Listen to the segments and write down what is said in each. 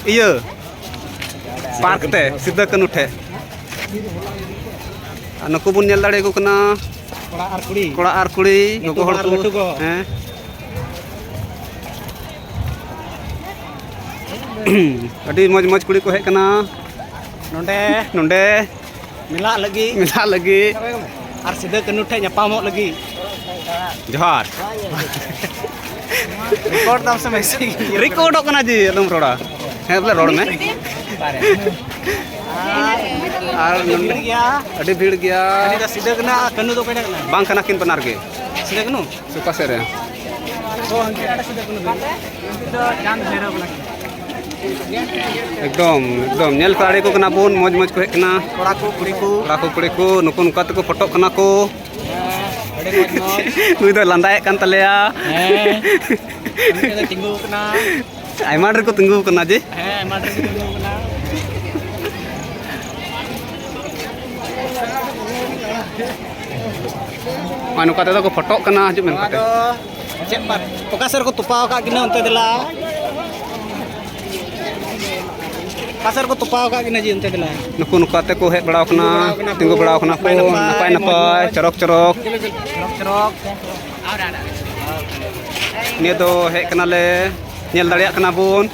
iya park teh sida kanu the anu ko bun nyel dare ko kana kola ar kuri gogo hor ko adi moj kuri ko hek kana nonde mila lagi ar sida kanu the nyapamok lagi johar record tam samay sig record kana ji alum roda he bole rod me adi bhid gaya adi da sida kana kanu do kena kana bang kana kin panar ge sida kanu suka sere so hanki ada sida kanu do chand bhairav lagi एकदम nyel kare ko kana bun moj ko hek kana kora ko kuri ko nuku nuka teko foto kana ko ade moj nui do landaek kan taleya ada tinggu kena aima der ko tunggu kana ji mader tinggu kena manu kata to ko foto kana haju men kata cek mat pokasar ko tupau ka kina onte dela pasar ko tupau ka kina ji onte dela nuku nuka teko hek bada kana tunggu bada kana ko napai corok ni do hek kana le nyel dareyak kana bun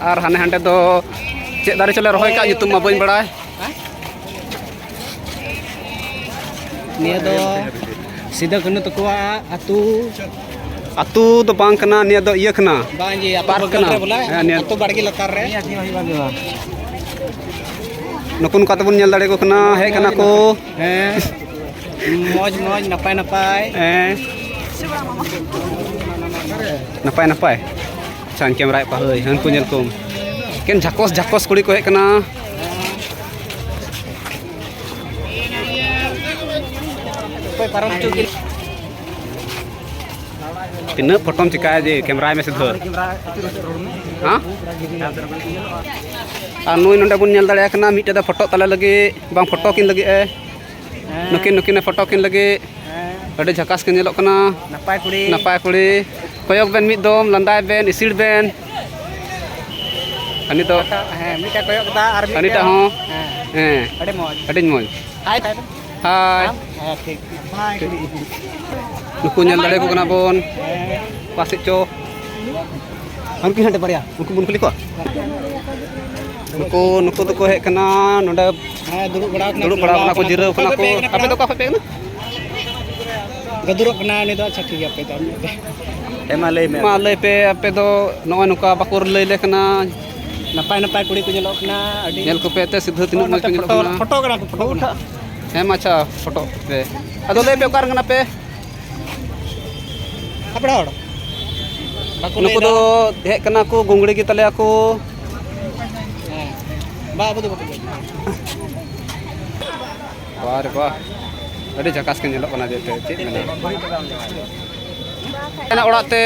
ar hane hande do cek dari cole rohoy ka YouTube ma bain badai nia do sida kanu tukua atu do bang kana nia do iya kana bang ji park kana atu bargi latar re nukun kata bun nyel dare ko kana hek kana ko moj napai napai chan kamera pa heuy han ko nyel kom ken jakos kuri ko hek kana koy param chukin tina fotom chikaya je kamera me se dhor ha anu nonde bun nyel dare kana mite da foto tala lagi bang foto kin lagi nukin foto kin lagi ade jakas kin nyelok kana napai kuri koyok ben mid dom landai ben isil ben ani to mita koyok ta army ani ta ho ade moj hai ठीक hai nuku nyel dare ko kana bon pasik cho han ki hante paria nuku bun kuli ko nuku to ko hek kana nonde duduk bada kana ko jirau kana ko ape to ka pe kana gaduruk kena ni do acha ठीक ape to ma lay pe ape do noy nuka bakur lay le kana napai kuri ko nyelok kena adi nyel ko pe te sidhu tinuk moj ko nyelok kana foto kena hem acha foto pe ado lay pe okar kana pe apra hor nuku do hek kana ko gungri gi tale aku ba betul wah adi jakas kan nyelok kana je te cik mena enak orak te